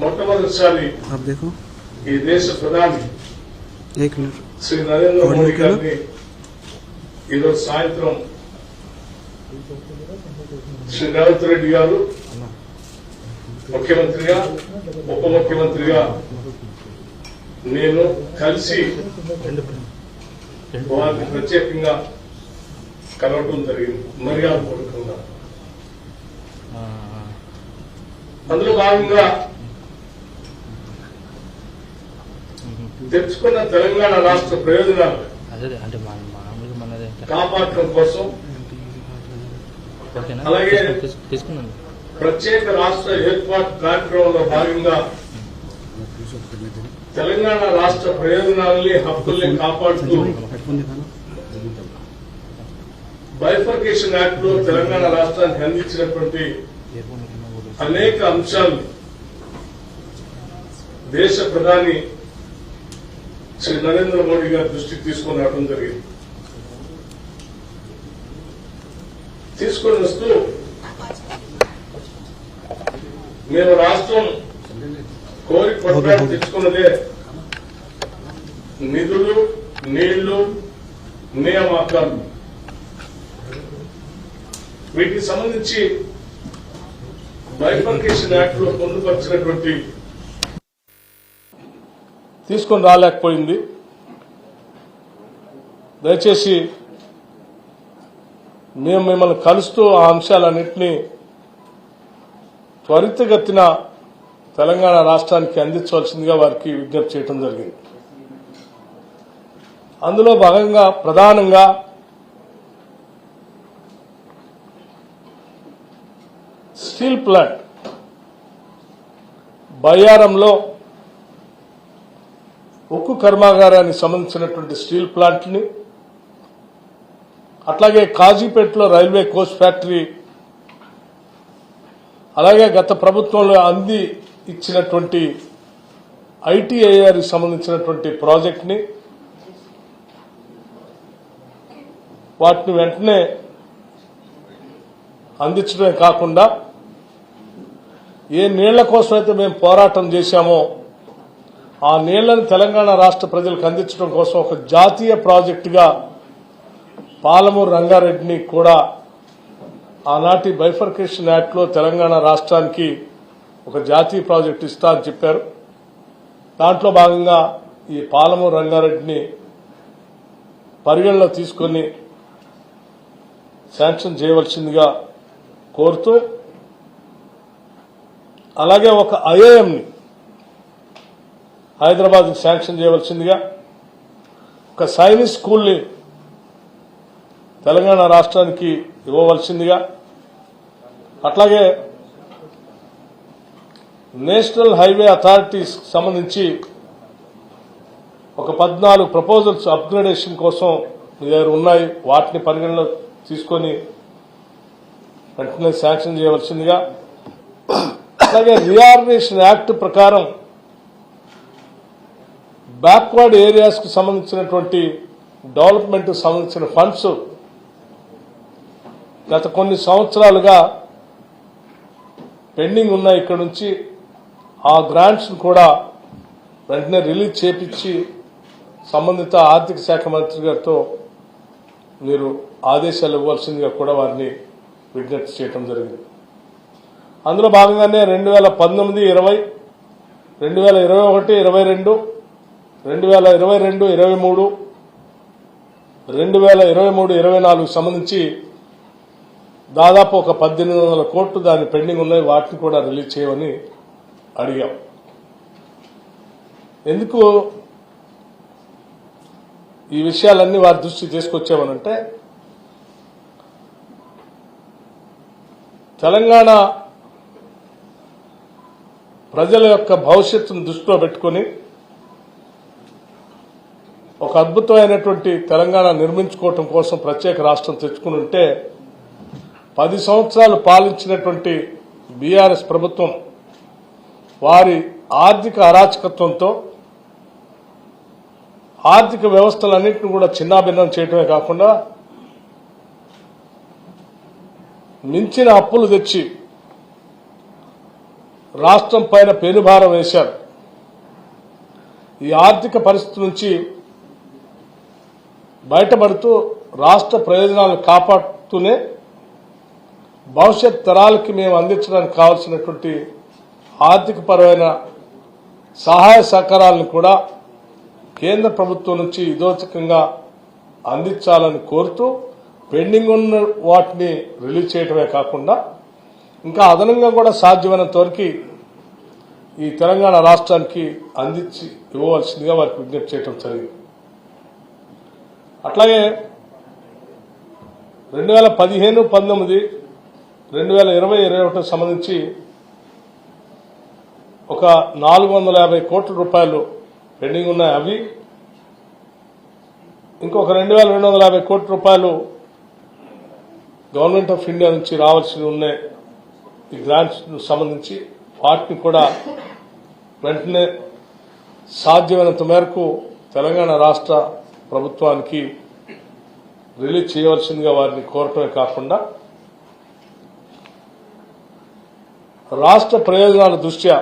మొట్టమొదటిసారి ఈ దేశ ప్రధాని శ్రీ నరేంద్ర మోడీ గారిని ఈరోజు సాయంత్రం శ్రీ రేవంత్ రెడ్డి గారు ముఖ్యమంత్రిగా ఉప ముఖ్యమంత్రిగా నేను కలిసి వారిని ప్రత్యేకంగా కలవటం జరిగింది మర్యాదపూర్వకంగా. అందులో భాగంగా తెచ్చుకున్న తెలంగాణ రాష్ట్ర ప్రయోజనాలు కాపాడటం కోసం, అలాగే ప్రత్యేక రాష్ట్ర ఏర్పాటు కార్యక్రమంలో భాగంగా తెలంగాణ రాష్ట్ర ప్రయోజనాలని హక్కుల్ని కాపాడుతూ బైఫర్కేషన్ యాక్ట్ లో తెలంగాణ రాష్ట్రానికి అందించినటువంటి అనేక అంశాలు దేశ ప్రధాని శ్రీ నరేంద్ర మోడీ గారి దృష్టికి తీసుకొని రావడం జరిగింది. తీసుకొని వస్తూ మేము రాష్ట్రం కోరి పత్రాలు తెచ్చుకున్నదే నిధులు, నీళ్లు, నియామకాలు. వీటికి సంబంధించి బైఫర్కేషన్ యాక్ట్ లో పొందుపరిచినటువంటి తీసుకొని రాలేకపోయింది. దయచేసి మేము మిమ్మల్ని కలుస్తూ ఆ అంశాలన్నింటినీ త్వరితగతిన తెలంగాణ రాష్ట్రానికి అందించవలసిందిగా వారికి విజ్ఞప్తి చేయడం జరిగింది. అందులో భాగంగా ప్రధానంగా స్టీల్ ప్లాంట్ బయ్యారంలో ఉక్కు కర్మాగారానికి సంబంధించినటువంటి స్టీల్ ప్లాంట్ని, అట్లాగే కాజీపేటలో రైల్వే కోచ్ ఫ్యాక్టరీ, అలాగే గత ప్రభుత్వంలో అంది ఇచ్చినటువంటి ఐటీఐఆర్కి సంబంధించినటువంటి ప్రాజెక్ట్ని వాటిని వెంటనే అందించడమే కాకుండా ఏ నీళ్ల కోసం అయితే మేము పోరాటం చేశామో ఆ నీళ్లను తెలంగాణ రాష్ట్ర ప్రజలకు అందించడం కోసం ఒక జాతీయ ప్రాజెక్టుగా పాలమూరు రంగారెడ్డిని కూడా ఆనాటి బైఫర్కేషన్ యాక్ట్ లో తెలంగాణ రాష్ట్రానికి ఒక జాతీయ ప్రాజెక్టు ఇస్తా అని చెప్పారు. దాంట్లో భాగంగా ఈ పాలమూరు రంగారెడ్డిని పరిగణలో తీసుకుని శాంక్షన్ చేయవలసిందిగా కోరుతూ, అలాగే ఒక ఐఐఎంని హైదరాబాద్ శాంక్షన్ చేయవలసిందిగా, ఒక సైనిక్ స్కూల్ని తెలంగాణ రాష్ట్రానికి ఇవ్వవలసిందిగా, అట్లాగే నేషనల్ హైవే అథారిటీస్ సంబంధించి ఒక 14 ప్రపోజల్స్ అప్గ్రేడేషన్ కోసం మీ దగ్గర ఉన్నాయి, వాటిని పరిగణలో తీసుకొని వెంటనే శాంక్షన్ చేయవలసిందిగా, అలాగే రీఆర్గనైజేషన్ యాక్ట్ ప్రకారం బ్యాక్వర్డ్ ఏరియాస్ కు సంబంధించినటువంటి డెవలప్మెంట్ కు సంబంధించిన ఫండ్స్ గత కొన్ని సంవత్సరాలుగా పెండింగ్ ఉన్నాయి. ఇక్కడ నుంచి ఆ గ్రాంట్స్ కూడా వెంటనే రిలీజ్ చేపించి సంబంధిత ఆర్థిక శాఖ మంత్రి గారితో మీరు ఆదేశాలు ఇవ్వాల్సిందిగా కూడా వారిని విజ్ఞప్తి చేయడం జరిగింది. అందులో భాగంగానే 2019, 20, 2021, 22, 2022, 23, 2023, 24 సంబంధించి దాదాపు ఒక 1800 కోట్లు దాని పెండింగ్ ఉన్నాయి, వాటిని కూడా రిలీజ్ చేయమని అడిగాం. ఎందుకు ఈ విషయాలన్నీ వారి దృష్టికి తీసుకొచ్చామనంటే, తెలంగాణ ప్రజల యొక్క భవిష్యత్తును దృష్టిలో పెట్టుకుని ఒక అద్భుతమైనటువంటి తెలంగాణ నిర్మించుకోవటం కోసం ప్రత్యేక రాష్ట్రం తెచ్చుకుని ఉంటే 10 సంవత్సరాలు పాలించినటువంటి బీఆర్ఎస్ ప్రభుత్వం వారి ఆర్థిక అరాచకత్వంతో ఆర్థిక వ్యవస్థలన్నింటినీ కూడా చిన్నాభిన్నం చేయటమే కాకుండా మించిన అప్పులు తెచ్చి రాష్ట్రం పైన పెనుభారం వేశారు. ఈ ఆర్థిక పరిస్థితి నుంచి బయటపడుతూ రాష్ట్ర ప్రయోజనాలను కాపాడుతూనే భవిష్యత్ తరాలకి మేము అందించడానికి కావాల్సినటువంటి ఆర్థికపరమైన సహాయ సహకారాలను కూడా కేంద్ర ప్రభుత్వం నుంచి ఇదోచకంగా అందించాలని కోరుతూ పెండింగ్ ఉన్న వాటిని రిలీజ్ చేయడమే కాకుండా ఇంకా అదనంగా కూడా సాధ్యమైనంత వరకు ఈ తెలంగాణ రాష్ట్రానికి అందించి ఇవ్వవలసిందిగా వారికి విజ్ఞప్తి చేయడం జరిగింది. అట్లాగే 2015, 19, 2020, 2021 సంబంధించి ఒక 450 కోట్ల రూపాయలు పెండింగ్ ఉన్నాయి. అవి ఇంకొక 2250 కోట్ల రూపాయలు గవర్నమెంట్ ఆఫ్ ఇండియా నుంచి రావాల్సి ఉన్నాయి. ఈ గ్రాంట్స్ సంబంధించి వాటిని కూడా వెంటనే సాధ్యమైనంత మేరకు తెలంగాణ రాష్ట్ర ప్రభుత్వానికి రిలీజ్ చేయవలసిందిగా వారిని కోరటమే కాకుండా రాష్ట్ర ప్రయోజనాల దృష్ట్యా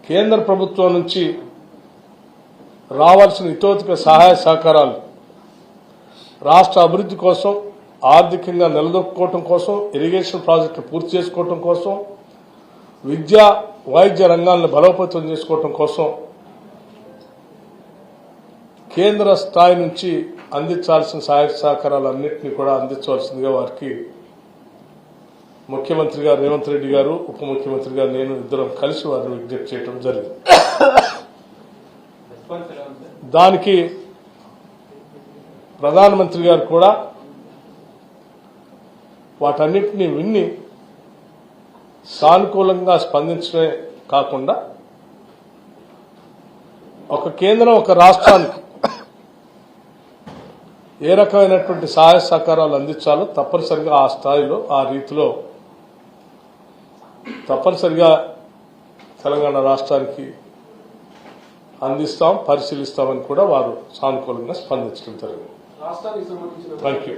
కేంద్ర ప్రభుత్వం నుంచి రావాల్సిన ఇతోధిక సహాయ సహకారాలు రాష్ట్ర అభివృద్ధి కోసం, ఆర్థికంగా నిలదొక్కుకోవటం కోసం, ఇరిగేషన్ ప్రాజెక్టులు పూర్తి చేసుకోవటం కోసం, విద్యా వైద్య రంగాలను బలోపేతం చేసుకోవటం కోసం కేంద్ర స్థాయి నుంచి అందించాల్సిన సహాయ సహకారాలన్నింటినీ కూడా అందించవలసిందిగా వారికి ముఖ్యమంత్రి గారు రేవంత్ రెడ్డి గారు, ఉప ముఖ్యమంత్రి గారు, నేను ఇద్దరం కలిసి వారిని విజ్ఞప్తి చేయడం జరిగింది. దానికి ప్రధానమంత్రి గారు కూడా వాటన్నిటినీ విన్ని సానుకూలంగా స్పందించడమే కాకుండా ఒక కేంద్రం ఒక రాష్ట్రానికి ఏ రకమైనటువంటి సహాయ సహకారాలు అందించాలో తప్పనిసరిగా ఆ స్థాయిలో, ఆ రీతిలో తప్పనిసరిగా తెలంగాణ రాష్ట్రానికి అందిస్తాం, పరిశీలిస్తామని కూడా వారు సానుకూలంగా స్పందించడం జరిగింది. Thank you.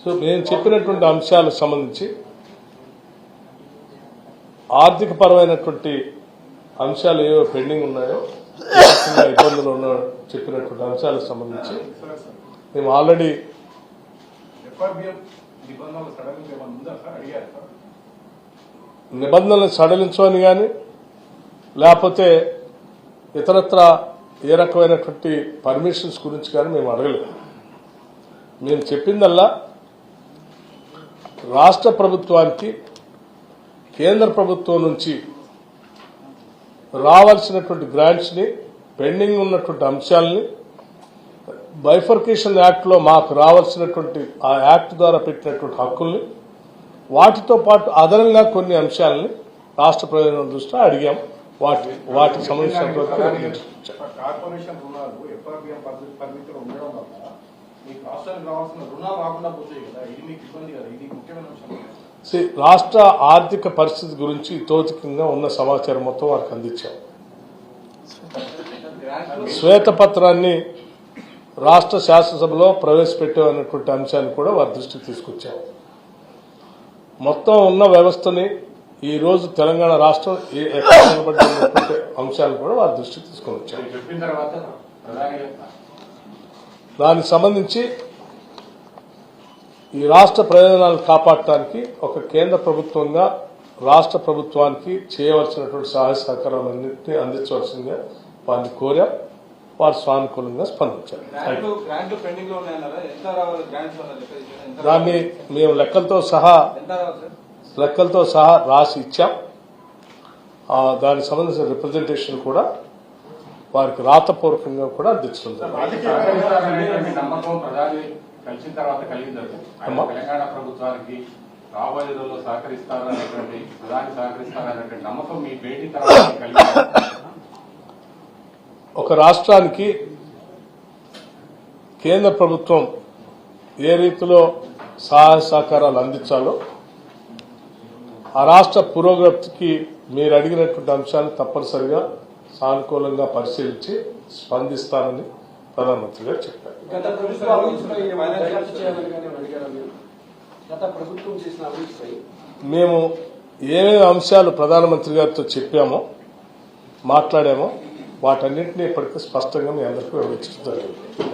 సో నేను చెప్పినటువంటి అంశాలకు సంబంధించి ఆర్థిక పరమైనటువంటి అంశాలు ఏవో పెండింగ్ ఉన్నాయో, ఇబ్బందులు ఉన్న చెప్పినటువంటి అంశాలకు సంబంధించి మేము ఆల్రెడీ నిబంధనలు సడలించమని కానీ లేకపోతే ఇతరత్ర ఏ రకమైనటువంటి పర్మిషన్స్ గురించి కానీ మేము అడగలేదు. మేము చెప్పిందల్లా రాష్ట్ర ప్రభుత్వానికి కేంద్ర ప్రభుత్వం నుంచి రావాల్సినటువంటి గ్రాంట్స్ ని, పెండింగ్ ఉన్నటువంటి అంశాలని బైఫర్కేషన్ యాక్ట్ లో మాకు రావాల్సినటువంటి ఆ యాక్ట్ ద్వారా పెట్టినటువంటి హక్కుల్ని, వాటితో పాటు అదనంగా కొన్ని అంశాలని రాష్ట్ర ప్రయోజనం దృష్ట్యా అడిగాం. వాటికి సంబంధించినటువంటి రాష్ట్ర ఆర్థిక పరిస్థితి గురించి ఇతోధికంగా ఉన్న సమాచారం మొత్తం వారికి అందించాం. శ్వేతపత్రాన్ని రాష్ట్ర శాసనసభలో ప్రవేశపెట్టామన్నటువంటి అంశాన్ని కూడా వారి దృష్టికి తీసుకొచ్చాం. మొత్తం ఉన్న వ్యవస్థని ఈ రోజు తెలంగాణ రాష్ట్రం ఎక్కడ నిలబడినటువంటి అంశాలను కూడా వారి దృష్టికి తీసుకొని వచ్చాం. దానికి సంబంధించి ఈ రాష్ట్ర ప్రయోజనాలను కాపాడటానికి ఒక కేంద్ర ప్రభుత్వంగా రాష్ట్ర ప్రభుత్వానికి చేయవలసినటువంటి సహాయ సహకారాలన్నింటినీ అందించవలసిందిగా వారిని కోరాం. వారు సానుకూలంగా స్పందించారు. దాన్ని మేము లెక్కలతో సహా రాసి ఇచ్చాం. దానికి సంబంధించిన రిప్రజెంటేషన్ కూడా వారికి రాతపూర్వకంగా కూడా అందించడం కలిసిన తర్వాత కలిగింది. తెలంగాణ ప్రభుత్వానికి రాబోయే రోజుల్లో సహకరిస్తారనేటువంటి ప్రధాని సహకరిస్తారనేటువంటి నమ్మకం మీ భేటీ తర్వాత కలిగింది. ఒక రాష్ట్రానికి కేంద్ర ప్రభుత్వం ఏ రీతిలో సహాయ సహకారాలు అందించాలో ఆ రాష్ట్ర పురోగతికి మీరు అడిగినటువంటి అంశాన్ని తప్పనిసరిగా సానుకూలంగా పరిశీలించి స్పందిస్తానని ప్రధానమంత్రి గారు చెప్పారు. గత ప్రభుత్వ అవినీతిపై ఏమైనా దర్యాప్తు చేయాలని కానీ అడిగారా మీరు? గత ప్రభుత్వం చేసిన అవినీతిపై మేము ఏమేమి అంశాలు ప్రధానమంత్రి గారితో చెప్పామో మాట్లాడామో వాటన్నింటినీ ఇప్పటికీ స్పష్టంగా మీ అందరికీ వివరించడం జరిగింది.